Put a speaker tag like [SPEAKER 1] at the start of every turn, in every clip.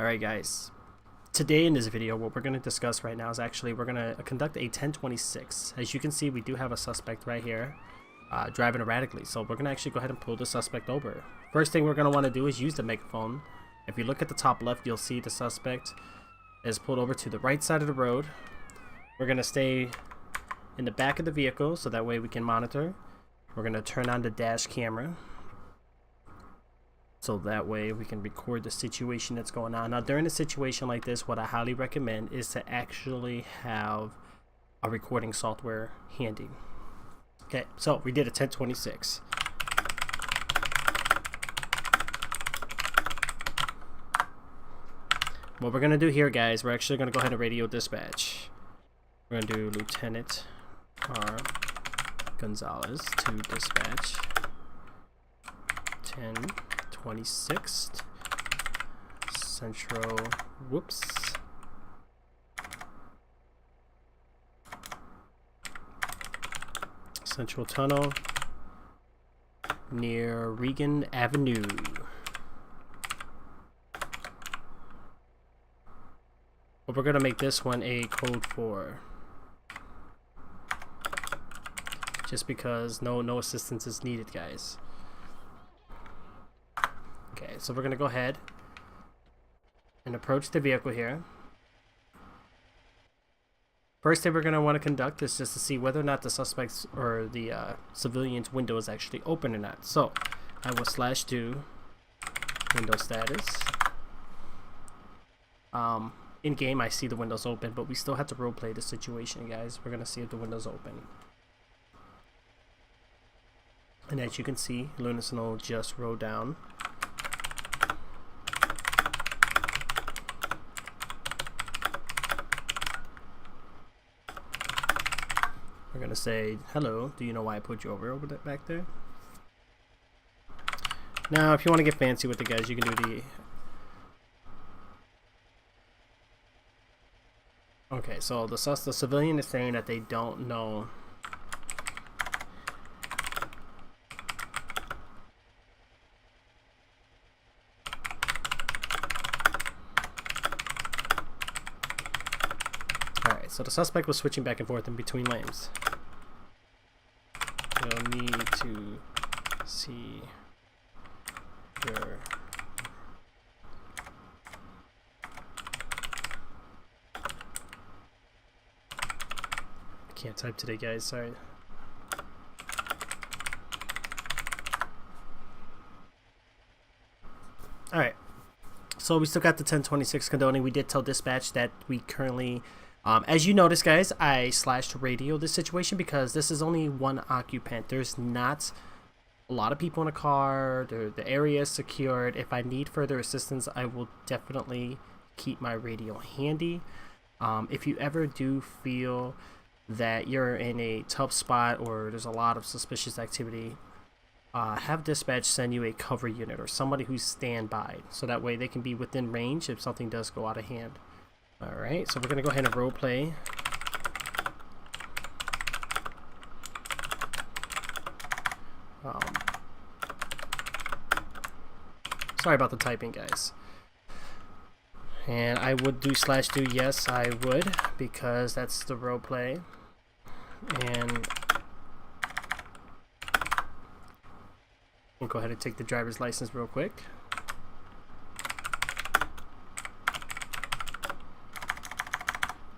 [SPEAKER 1] Alright guys, today in this video what we're going to discuss right now is actually we're going to conduct a 1026. As you can see, we do have a suspect right here driving erratically, so we're going to actually go ahead and pull the suspect over. First thing we're going to want to do is use the megaphone. If you look at the top left, you'll see the suspect is pulled over to the right side of the road. We're going to stay in the back of the vehicle so that way we can monitor. We're going to turn on the dash camera so that way we can record the situation that's going on. Now during a situation like this, what I highly recommend is to actually have a recording software handy. Okay, so we did a 1026. What we're going to do here, guys, we're actually going to go ahead and radio dispatch. We're going to do Lieutenant R. Gonzalez to dispatch 1026 Central, Central Tunnel near Regan Avenue. But we're gonna make this one a code 4. Just because no assistance is needed, guys. Okay, so we're gonna go ahead and approach the vehicle here. First thing we're gonna want to conduct is just to see whether or not the suspect's or the civilian's window is actually open or not. So I will /do window status. In game I see the windows open, but we still have to roleplay the situation, guys. We're gonna see if the window's open. And as you can see, Luna Snow just rolled down. We're gonna say, hello, do you know why I put you over that back there? Now, if you want to get fancy with the guys, you can do the... Okay, so the civilian is saying that they don't know. Alright, so the suspect was switching back and forth in between lanes. You'll need to see your... I can't type today, guys, sorry. Alright, so we still got the 1026 condoning. We did tell dispatch that we currently, as you notice, guys, I /radio this situation because this is only one occupant. There's not a lot of people in a car. The area is secured. If I need further assistance, I will definitely keep my radio handy. If you ever do feel that you're in a tough spot or there's a lot of suspicious activity, have dispatch send you a cover unit or somebody who's standby, so that way they can be within range if something does go out of hand. Alright, so we're going to go ahead and role play. Sorry about the typing, guys. And I would do /do, yes I would, because that's the role play. And we'll go ahead and take the driver's license real quick.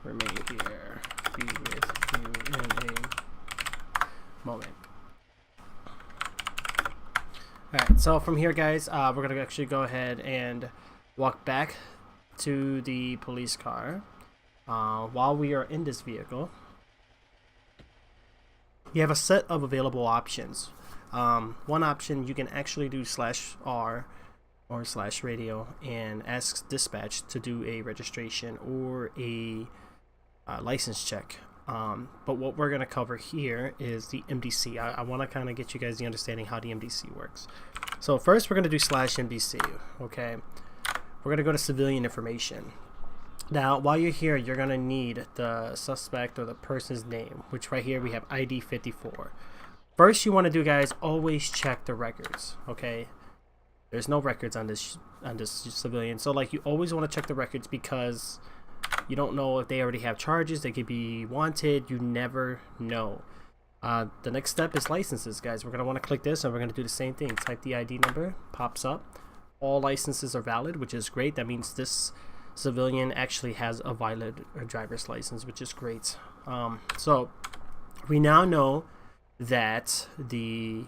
[SPEAKER 1] Remain here, be with you in a moment. Alright, so from here, guys, we're going to actually go ahead and walk back to the police car. While we are in this vehicle, you have a set of available options. One option, you can actually do /R or /radio and ask dispatch to do a registration or a license check. But what we're going to cover here is the MDC. I want to kind of get you guys the understanding how the MDC works. So first we're going to do /MDC. Okay, we're going to go to civilian information. Now while you're here, you're going to need the suspect or the person's name, which right here we have ID 54. First you want to do, guys, always check the records. Okay, There's no records on this civilian. So like, you always want to check the records because you don't know if they already have charges. They could be wanted. You never know. The next step is licenses, guys. We're going to want to click this, and we're going to do the same thing. Type the ID number, pops up. All licenses are valid, which is great. That means this civilian actually has a valid driver's license, which is great. So we now know that the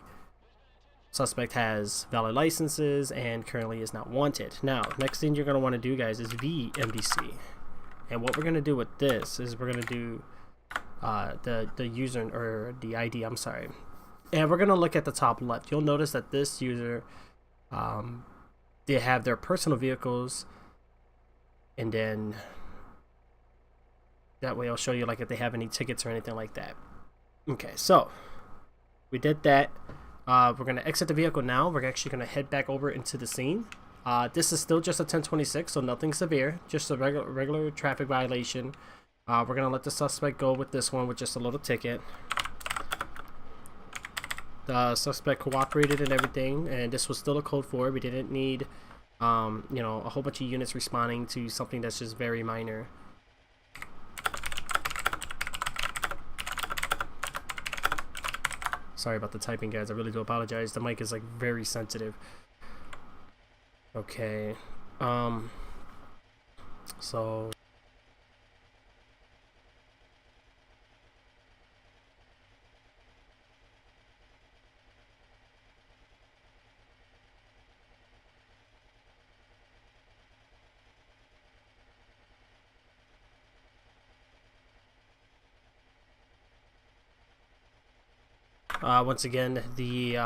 [SPEAKER 1] suspect has valid licenses and currently is not wanted. Now, next thing you're going to want to do, guys, is VMBC. And what we're going to do with this is we're going to do the user, or the ID, I'm sorry. And we're going to look at the top left. You'll notice that this user, they have their personal vehicles, and then that way I'll show you like if they have any tickets or anything like that. Okay, so we did that. We're going to exit the vehicle now. We're actually going to head back over into the scene. This is still just a 1026, so nothing severe, just a regular traffic violation. We're going to let the suspect go with this one with just a little ticket. The suspect cooperated and everything, and this was still a code 4. We didn't need you know, a whole bunch of units responding to something that's just very minor. Sorry about the typing, guys. I really do apologize. The mic is like very sensitive. Okay. So once again, the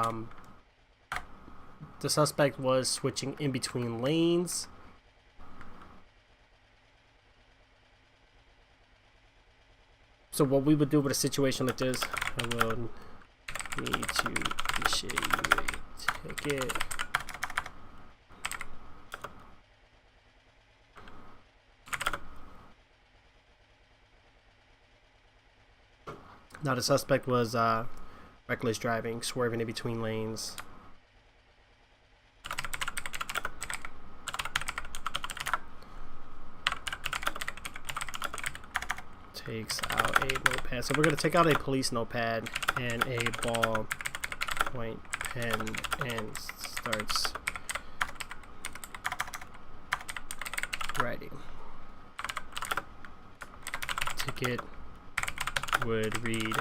[SPEAKER 1] suspect was switching in between lanes. So what we would do with a situation like this, I will need to issue a ticket. Now the suspect was reckless driving, swerving in between lanes. Takes out a notepad. So we're going to take out a police notepad and a ballpoint pen and starts writing. Ticket would read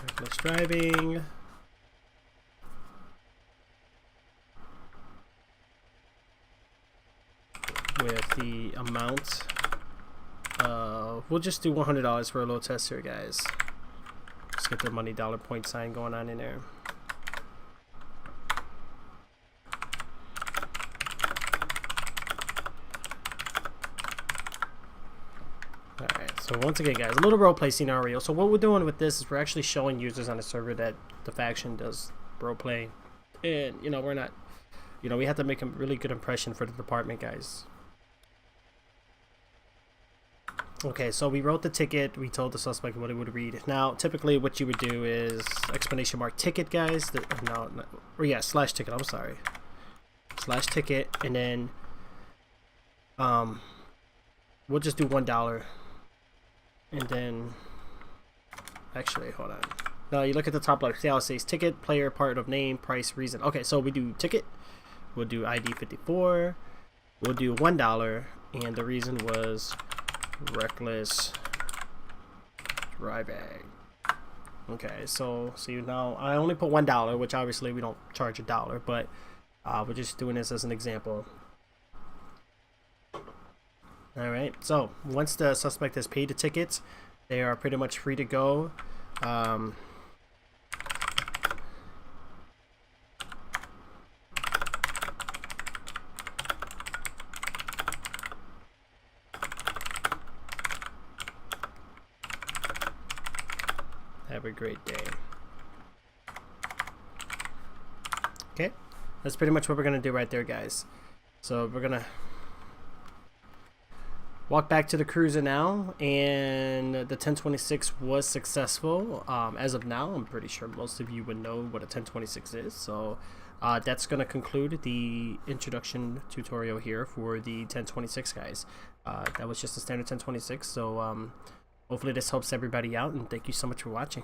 [SPEAKER 1] reckless driving, with the amount, we'll just do $100 for a little test here, guys. Let's get the money dollar point sign going on in there. Alright, so once again, guys, a little roleplay scenario. So what we're doing with this is we're actually showing users on the server that the faction does roleplay. And, you know, we're not, you know, we have to make a really good impression for the department, guys. Okay, so we wrote the ticket. We told the suspect what it would read. Now, typically what you would do is exclamation mark ticket, guys. Or yeah, slash ticket, I'm sorry. Slash ticket, and then we'll just do $1. And then, actually, hold on. Now you look at the top left, see how it says ticket, player, part of name, price, reason. Okay, so we do ticket. We'll do ID 54. We'll do $1, and the reason was reckless driving. Okay, so see now I only put $1, which obviously we don't charge $1, but we're just doing this as an example. All right, so once the suspect has paid the tickets, they are pretty much free to go. Have a great day. Okay, that's pretty much what we're gonna do right there, guys. So we're gonna walk back to the cruiser now, and the 1026 was successful. As of now, I'm pretty sure most of you would know what a 1026 is. So that's going to conclude the introduction tutorial here for the 1026, guys. That was just a standard 1026. So hopefully this helps everybody out, and thank you so much for watching.